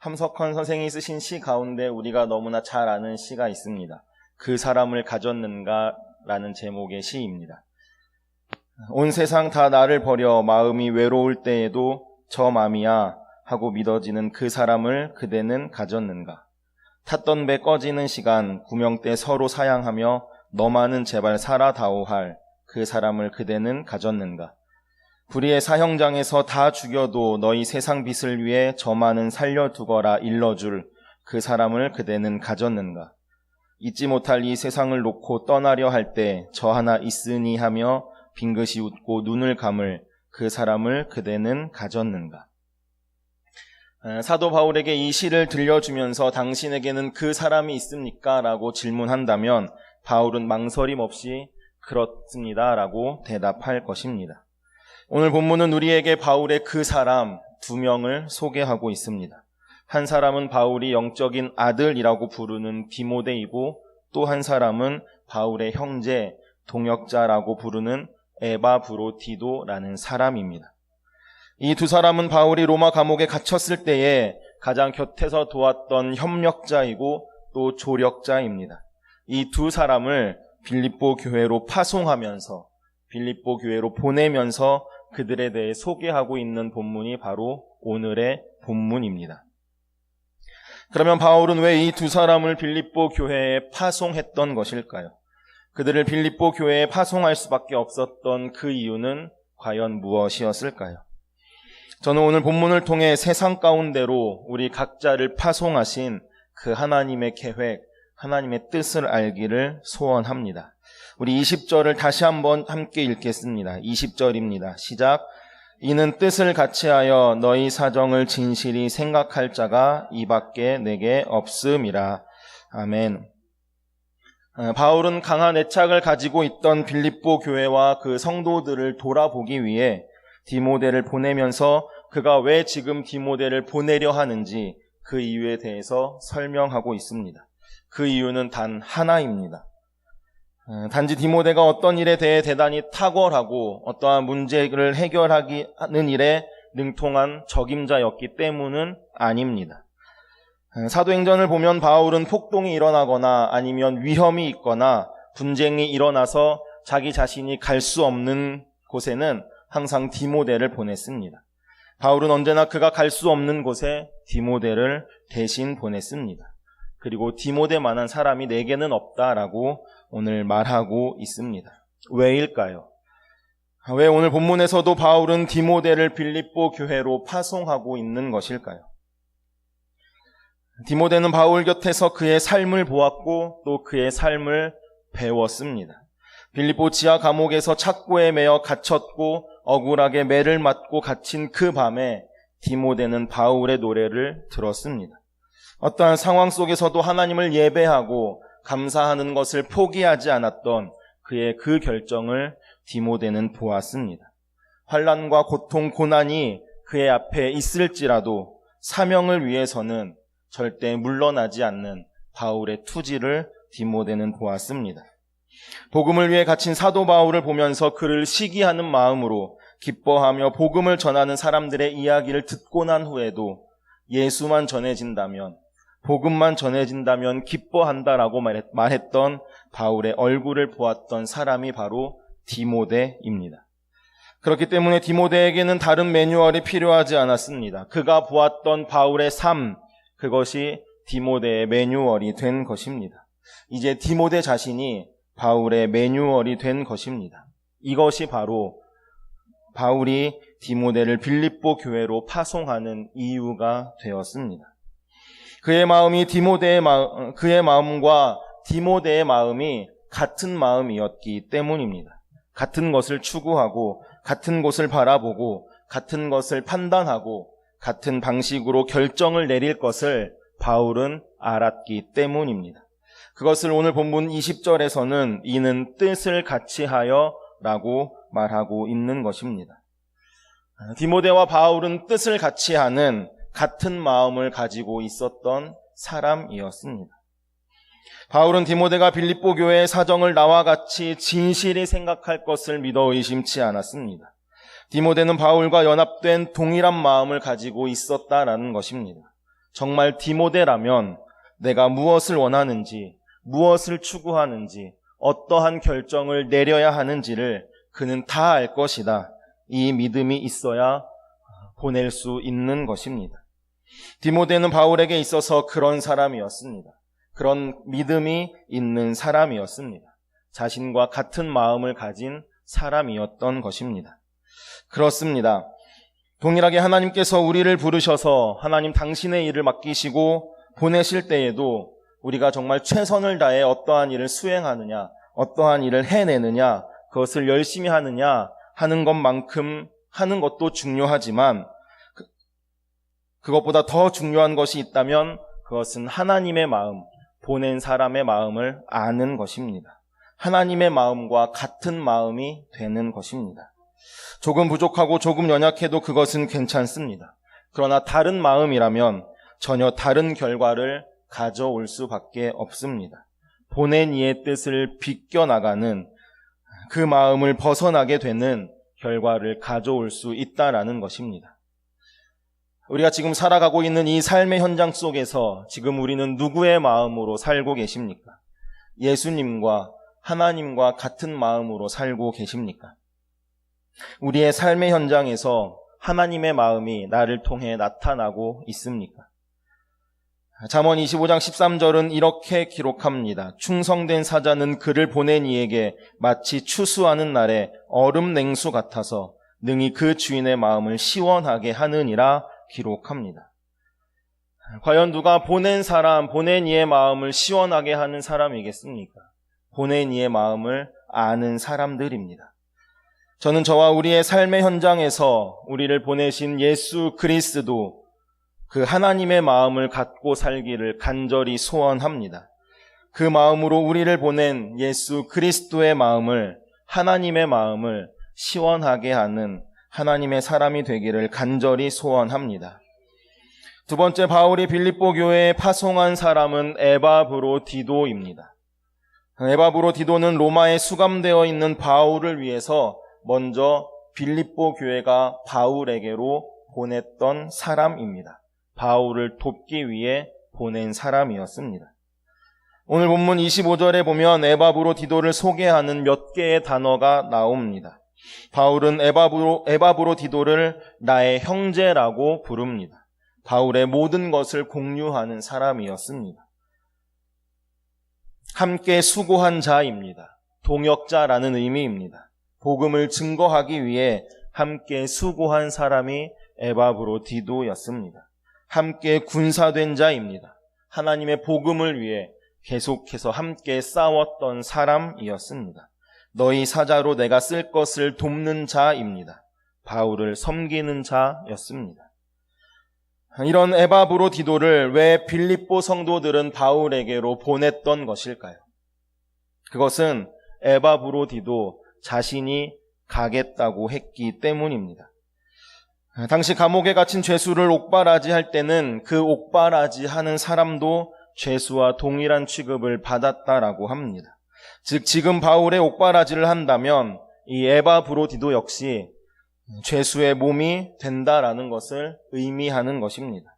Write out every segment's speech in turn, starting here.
함석헌 선생이 쓰신 시 가운데 우리가 너무나 잘 아는 시가 있습니다. 그 사람을 가졌는가 라는 제목의 시입니다. 온 세상 다 나를 버려 마음이 외로울 때에도 저 맘이야 하고 믿어지는 그 사람을 그대는 가졌는가. 탔던 배 꺼지는 시간 구명대 서로 사양하며 너만은 제발 살아다오 할 그 사람을 그대는 가졌는가. 불의의 사형장에서 다 죽여도 너희 세상 빛을 위해 저만은 살려두거라 일러줄 그 사람을 그대는 가졌는가. 잊지 못할 이 세상을 놓고 떠나려 할 때 저 하나 있으니 하며 빙긋이 웃고 눈을 감을 그 사람을 그대는 가졌는가. 사도 바울에게 이 시를 들려주면서 당신에게는 그 사람이 있습니까? 라고 질문한다면 바울은 망설임 없이 그렇습니다 라고 대답할 것입니다. 오늘 본문은 우리에게 바울의 그 사람 두 명을 소개하고 있습니다. 한 사람은 바울이 영적인 아들이라고 부르는 디모데이고 또 한 사람은 바울의 형제, 동역자라고 부르는 에바브로디도라는 사람입니다. 이 두 사람은 바울이 로마 감옥에 갇혔을 때에 가장 곁에서 도왔던 협력자이고 또 조력자입니다. 이 두 사람을 빌립보 교회로 파송하면서 빌립보 교회로 보내면서 그들에 대해 소개하고 있는 본문이 바로 오늘의 본문입니다. 그러면 바울은 왜 이 두 사람을 빌립보 교회에 파송했던 것일까요? 그들을 빌립보 교회에 파송할 수밖에 없었던 그 이유는 과연 무엇이었을까요? 저는 오늘 본문을 통해 세상 가운데로 우리 각자를 파송하신 그 하나님의 계획, 하나님의 뜻을 알기를 소원합니다. 우리 20절을 다시 한번 함께 읽겠습니다. 20절입니다. 시작. 이는 뜻을 같이하여 너희 사정을 진실이 생각할 자가 이밖에 내게 없음이라. 아멘. 바울은 강한 애착을 가지고 있던 빌립보 교회와 그 성도들을 돌아보기 위해 디모데를 보내면서 그가 왜 지금 디모데를 보내려 하는지 그 이유에 대해서 설명하고 있습니다. 그 이유는 단 하나입니다. 단지 디모데가 어떤 일에 대해 대단히 탁월하고 어떠한 문제를 해결하는 일에 능통한 적임자였기 때문은 아닙니다. 사도행전을 보면 바울은 폭동이 일어나거나 아니면 위험이 있거나 분쟁이 일어나서 자기 자신이 갈 수 없는 곳에는 항상 디모데를 보냈습니다. 바울은 언제나 그가 갈 수 없는 곳에 디모데를 대신 보냈습니다. 그리고 디모데만한 사람이 내게는 없다라고 오늘 말하고 있습니다. 왜일까요? 왜 오늘 본문에서도 바울은 디모데를 빌립보 교회로 파송하고 있는 것일까요? 디모데는 바울 곁에서 그의 삶을 보았고 또 그의 삶을 배웠습니다. 빌립보 지하 감옥에서 착고에 매여 갇혔고 억울하게 매를 맞고 갇힌 그 밤에 디모데는 바울의 노래를 들었습니다. 어떠한 상황 속에서도 하나님을 예배하고 감사하는 것을 포기하지 않았던 그의 그 결정을 디모데는 보았습니다. 환난과 고통, 고난이 그의 앞에 있을지라도 사명을 위해서는 절대 물러나지 않는 바울의 투지를 디모데는 보았습니다. 복음을 위해 갇힌 사도 바울을 보면서 그를 시기하는 마음으로 기뻐하며 복음을 전하는 사람들의 이야기를 듣고 난 후에도 예수만 전해진다면, 복음만 전해진다면 기뻐한다라고 말했던 바울의 얼굴을 보았던 사람이 바로 디모데입니다. 그렇기 때문에 디모데에게는 다른 매뉴얼이 필요하지 않았습니다. 그가 보았던 바울의 삶, 그것이 디모데의 매뉴얼이 된 것입니다. 이제 디모데 자신이 바울의 매뉴얼이 된 것입니다. 이것이 바로 바울이 디모데를 빌립보 교회로 파송하는 이유가 되었습니다. 그의 마음과 디모데의 마음이 같은 마음이었기 때문입니다. 같은 것을 추구하고 같은 곳을 바라보고 같은 것을 판단하고 같은 방식으로 결정을 내릴 것을 바울은 알았기 때문입니다. 그것을 오늘 본문 20절에서는 이는 뜻을 같이하여 라고 말하고 있는 것입니다. 디모데와 바울은 뜻을 같이하는 같은 마음을 가지고 있었던 사람이었습니다. 바울은 디모데가 빌립보 교회의 사정을 나와 같이 진실히 생각할 것을 믿어 의심치 않았습니다. 디모데는 바울과 연합된 동일한 마음을 가지고 있었다라는 것입니다. 정말 디모데라면 내가 무엇을 원하는지, 무엇을 추구하는지, 어떠한 결정을 내려야 하는지를 그는 다 알 것이다. 이 믿음이 있어야 보낼 수 있는 것입니다. 디모데는 바울에게 있어서 그런 사람이었습니다. 그런 믿음이 있는 사람이었습니다. 자신과 같은 마음을 가진 사람이었던 것입니다. 그렇습니다. 동일하게 하나님께서 우리를 부르셔서 하나님 당신의 일을 맡기시고 보내실 때에도 우리가 정말 최선을 다해 어떠한 일을 수행하느냐, 어떠한 일을 해내느냐, 그것을 열심히 하느냐 하는 것만큼 하는 것도 중요하지만 그것보다 더 중요한 것이 있다면 그것은 하나님의 마음, 보낸 사람의 마음을 아는 것입니다. 하나님의 마음과 같은 마음이 되는 것입니다. 조금 부족하고 조금 연약해도 그것은 괜찮습니다. 그러나 다른 마음이라면 전혀 다른 결과를 가져올 수밖에 없습니다. 보낸 이의 뜻을 비껴나가는 그 마음을 벗어나게 되는 결과를 가져올 수 있다라는 것입니다. 우리가 지금 살아가고 있는 이 삶의 현장 속에서 지금 우리는 누구의 마음으로 살고 계십니까? 예수님과 하나님과 같은 마음으로 살고 계십니까? 우리의 삶의 현장에서 하나님의 마음이 나를 통해 나타나고 있습니까? 잠언 25장 13절은 이렇게 기록합니다. 충성된 사자는 그를 보낸 이에게 마치 추수하는 날에 얼음 냉수 같아서 능히 그 주인의 마음을 시원하게 하느니라 기록합니다. 과연 누가 보낸 사람, 보낸 이의 마음을 시원하게 하는 사람이겠습니까? 보낸 이의 마음을 아는 사람들입니다. 저는 저와 우리의 삶의 현장에서 우리를 보내신 예수 그리스도 그 하나님의 마음을 갖고 살기를 간절히 소원합니다. 그 마음으로 우리를 보낸 예수 그리스도의 마음을, 하나님의 마음을 시원하게 하는 하나님의 사람이 되기를 간절히 소원합니다. 두 번째, 바울이 빌립보 교회에 파송한 사람은 에바브로디도입니다. 에바브로디도는 로마에 수감되어 있는 바울을 위해서 먼저 빌립보 교회가 바울에게로 보냈던 사람입니다. 바울을 돕기 위해 보낸 사람이었습니다. 오늘 본문 25절에 보면 에바브로디도를 소개하는 몇 개의 단어가 나옵니다. 바울은 에바브로디도를 나의 형제라고 부릅니다. 바울의 모든 것을 공유하는 사람이었습니다. 함께 수고한 자입니다. 동역자라는 의미입니다. 복음을 증거하기 위해 함께 수고한 사람이 에바브로디도였습니다. 함께 군사된 자입니다. 하나님의 복음을 위해 계속해서 함께 싸웠던 사람이었습니다. 너희 사자로 내가 쓸 것을 돕는 자입니다. 바울을 섬기는 자였습니다. 이런 에바브로디도를 왜 빌립보 성도들은 바울에게로 보냈던 것일까요? 그것은 에바브로디도 자신이 가겠다고 했기 때문입니다. 당시 감옥에 갇힌 죄수를 옥바라지할 때는 그 옥바라지하는 사람도 죄수와 동일한 취급을 받았다라고 합니다. 즉 지금 바울의 옥바라지를 한다면 이 에바브로디도 역시 죄수의 몸이 된다라는 것을 의미하는 것입니다.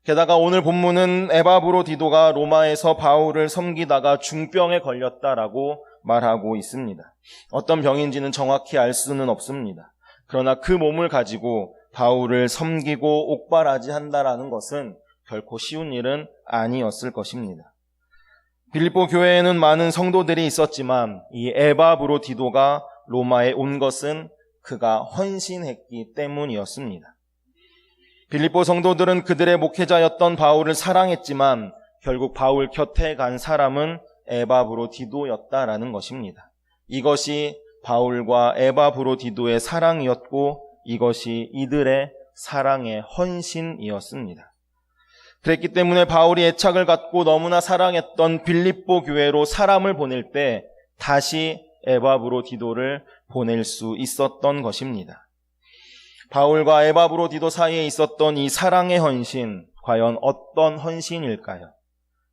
게다가 오늘 본문은 에바브로디도가 로마에서 바울을 섬기다가 중병에 걸렸다라고 말하고 있습니다. 어떤 병인지는 정확히 알 수는 없습니다. 그러나 그 몸을 가지고 바울을 섬기고 옥바라지한다라는 것은 결코 쉬운 일은 아니었을 것입니다. 빌립보 교회에는 많은 성도들이 있었지만 이 에바브로디도가 로마에 온 것은 그가 헌신했기 때문이었습니다. 빌립보 성도들은 그들의 목회자였던 바울을 사랑했지만 결국 바울 곁에 간 사람은 에바브로디도였다라는 것입니다. 이것이 바울과 에바브로디도의 사랑이었고 이것이 이들의 사랑의 헌신이었습니다. 그랬기 때문에 바울이 애착을 갖고 너무나 사랑했던 빌립보 교회로 사람을 보낼 때 다시 에바브로디도를 보낼 수 있었던 것입니다. 바울과 에바브로디도 사이에 있었던 이 사랑의 헌신, 과연 어떤 헌신일까요?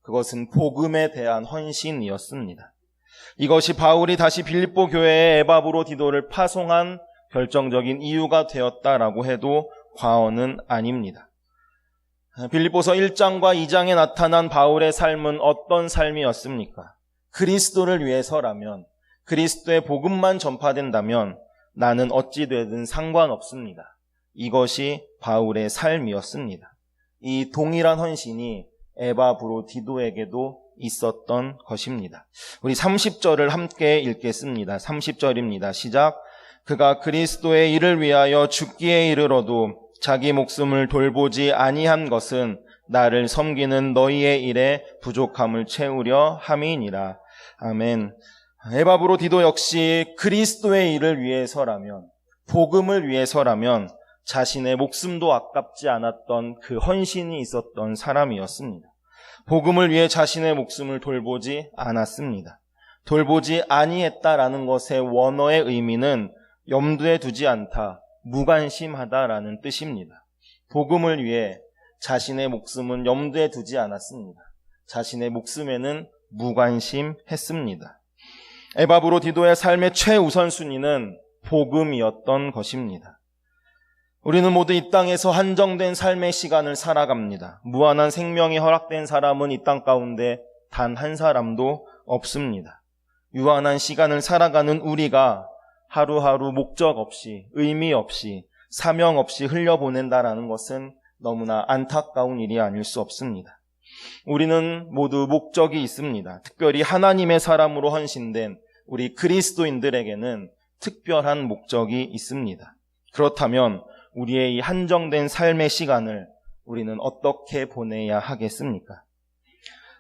그것은 복음에 대한 헌신이었습니다. 이것이 바울이 다시 빌립보 교회에 에바브로디도를 파송한 결정적인 이유가 되었다라고 해도 과언은 아닙니다. 빌립보서 1장과 2장에 나타난 바울의 삶은 어떤 삶이었습니까? 그리스도를 위해서라면, 그리스도의 복음만 전파된다면 나는 어찌 되든 상관없습니다. 이것이 바울의 삶이었습니다. 이 동일한 헌신이 에바브로디도에게도 있었던 것입니다. 우리 30절을 함께 읽겠습니다. 30절입니다. 시작. 그가 그리스도의 일을 위하여 죽기에 이르러도 자기 목숨을 돌보지 아니한 것은 나를 섬기는 너희의 일에 부족함을 채우려 함이니라. 아멘. 에바브로디도 역시 그리스도의 일을 위해서라면, 복음을 위해서라면 자신의 목숨도 아깝지 않았던 그 헌신이 있었던 사람이었습니다. 복음을 위해 자신의 목숨을 돌보지 않았습니다. 돌보지 아니했다라는 것의 원어의 의미는 염두에 두지 않다, 무관심하다라는 뜻입니다. 복음을 위해 자신의 목숨은 염두에 두지 않았습니다. 자신의 목숨에는 무관심했습니다. 에바브로디도의 삶의 최우선순위는 복음이었던 것입니다. 우리는 모두 이 땅에서 한정된 삶의 시간을 살아갑니다. 무한한 생명이 허락된 사람은 이 땅 가운데 단 한 사람도 없습니다. 유한한 시간을 살아가는 우리가 하루하루 목적 없이, 의미 없이, 사명 없이 흘려보낸다라는 것은 너무나 안타까운 일이 아닐 수 없습니다. 우리는 모두 목적이 있습니다. 특별히 하나님의 사람으로 헌신된 우리 그리스도인들에게는 특별한 목적이 있습니다. 그렇다면 우리의 이 한정된 삶의 시간을 우리는 어떻게 보내야 하겠습니까?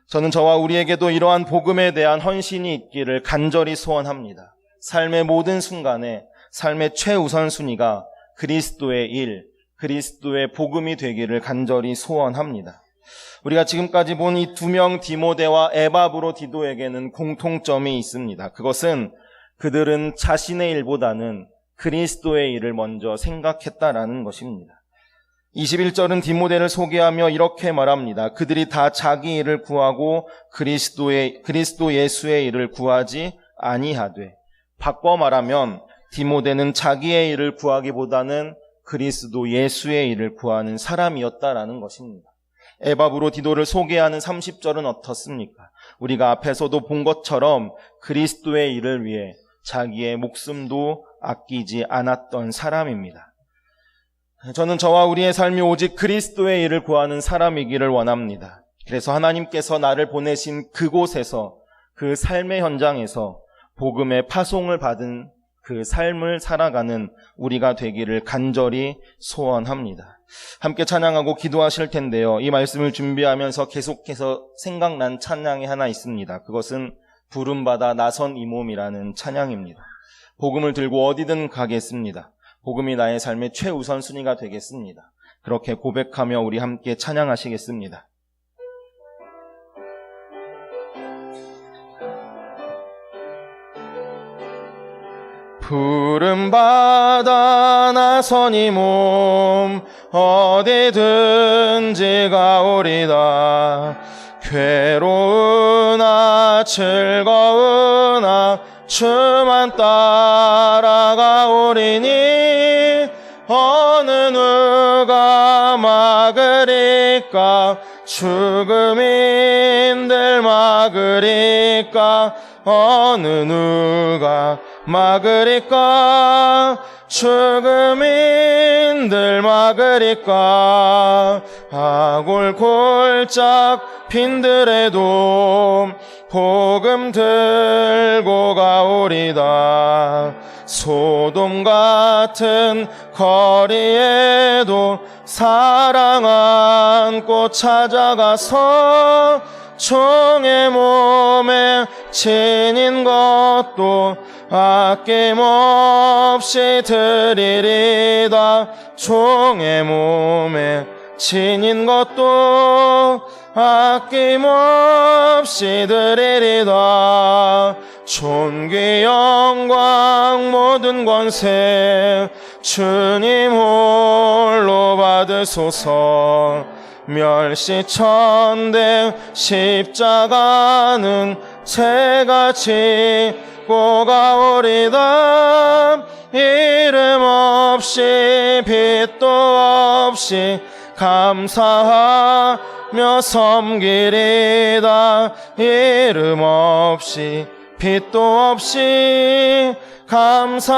저는 저와 우리에게도 이러한 복음에 대한 헌신이 있기를 간절히 소원합니다. 삶의 모든 순간에 삶의 최우선순위가 그리스도의 일, 그리스도의 복음이 되기를 간절히 소원합니다. 우리가 지금까지 본 이 두 명 디모데와 에바브로디도에게는 공통점이 있습니다. 그것은 그들은 자신의 일보다는 그리스도의 일을 먼저 생각했다라는 것입니다. 21절은 디모데를 소개하며 이렇게 말합니다. 그들이 다 자기 일을 구하고 그리스도 예수의 일을 구하지 아니하되. 바꿔 말하면 디모데는 자기의 일을 구하기보다는 그리스도 예수의 일을 구하는 사람이었다라는 것입니다. 에바브로디도를 소개하는 30절은 어떻습니까? 우리가 앞에서도 본 것처럼 그리스도의 일을 위해 자기의 목숨도 아끼지 않았던 사람입니다. 저는 저와 우리의 삶이 오직 그리스도의 일을 구하는 사람이기를 원합니다. 그래서 하나님께서 나를 보내신 그곳에서, 그 삶의 현장에서 복음의 파송을 받은 그 삶을 살아가는 우리가 되기를 간절히 소원합니다. 함께 찬양하고 기도하실 텐데요. 이 말씀을 준비하면서 계속해서 생각난 찬양이 하나 있습니다. 그것은 부름받아 나선 이 몸이라는 찬양입니다. 복음을 들고 어디든 가겠습니다. 복음이 나의 삶의 최우선순위가 되겠습니다. 그렇게 고백하며 우리 함께 찬양하시겠습니다. 부름받아 나선 이 몸 어디든지 가오리다. 괴로우나 즐거우나 주만 따라가오리니 어느 누가 막으리까. 죽음인들 막으리까. 어느 누가 막으리까. 죽음인들 막으리까. 아골골짝 빈들에도 복음 들고 가오리다. 소돔 같은 거리에도 사랑 안고 찾아가서 종의 몸에 지닌 것도 아낌없이 드리리다. 종의 몸에 지닌 것도 아낌없이 드리리다. 존귀 영광 모든 권세 주님 홀로 받으소서. 멸시천대 십자가는 제가 지고 가오리다. 이름 없이 빛도 없이 감사하며 섬기리다. 이름 없이 빛도 없이 감사하며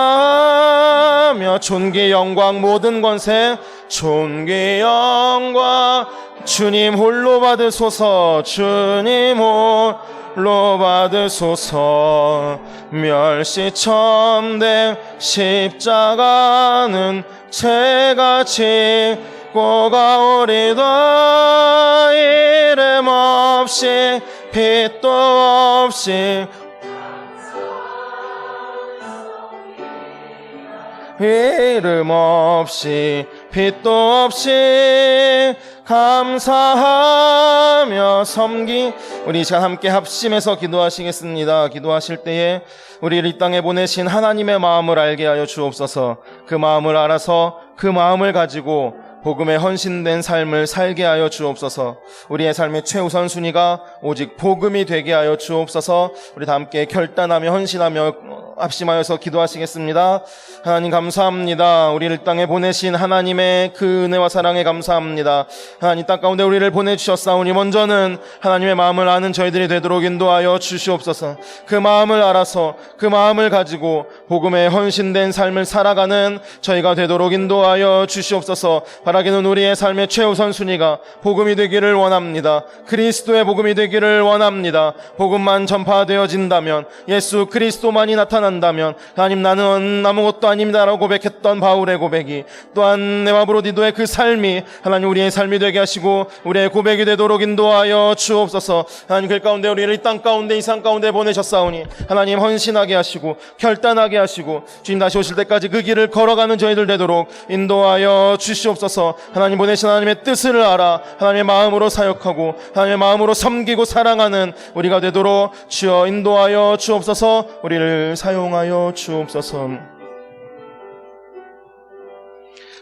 존귀 영광 모든 권세 존귀 영광 주님 홀로 받으소서. 주님 홀로 받으소서. 멸시천대 십자가는 제가 지고 가오리다. 이름 없이 빛도 없이 이름 없이 빛도 없이 감사하며 우리 이 시간 함께 합심해서 기도하시겠습니다. 기도하실 때에 우리를 이 땅에 보내신 하나님의 마음을 알게 하여 주옵소서. 그 마음을 알아서 그 마음을 가지고 복음에 헌신된 삶을 살게 하여 주옵소서. 우리의 삶의 최우선 순위가 오직 복음이 되게 하여 주옵소서. 우리 다 함께 결단하며 헌신하며 합심하여서 기도하시겠습니다. 하나님 감사합니다. 우리를 땅에 보내신 하나님의 그 은혜와 사랑에 감사합니다. 하나님 땅 가운데 우리를 보내주셨사오니 먼저는 하나님의 마음을 아는 저희들이 되도록 인도하여 주시옵소서. 그 마음을 알아서 그 마음을 가지고 복음에 헌신된 삶을 살아가는 저희가 되도록 인도하여 주시옵소서. 바라기는 우리의 삶의 최우선 순위가 복음이 되기를 원합니다. 그리스도의 복음이 되기를 원합니다. 복음만 전파되어진다면, 예수 그리스도만이 나타난다면, 하나님 나는 아무것도 아닙니다라고 고백했던 바울의 고백이, 또한 네마브로디도의 그 삶이 하나님 우리의 삶이 되게 하시고 우리의 고백이 되도록 인도하여 주옵소서. 하나님 그 가운데 우리를 이 땅 가운데 이 산 가운데 보내셨사오니 하나님 헌신하게 하시고 결단하게 하시고 주님 다시 오실 때까지 그 길을 걸어가는 저희들 되도록 인도하여 주시옵소서. 하나님 보내신 하나님의 뜻을 알아 하나님의 마음으로 사역하고 하나님의 마음으로 섬기고 사랑하는 우리가 되도록 주여 인도하여 주옵소서. 우리를 사용하여 주옵소서.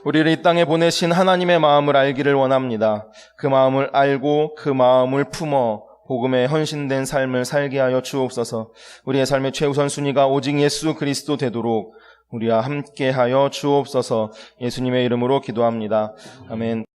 우리를 이 땅에 보내신 하나님의 마음을 알기를 원합니다. 그 마음을 알고 그 마음을 품어 복음에 헌신된 삶을 살게 하여 주옵소서. 우리의 삶의 최우선 순위가 오직 예수 그리스도 되도록 우리와 함께 하여 주옵소서. 예수님의 이름으로 기도합니다. 아멘.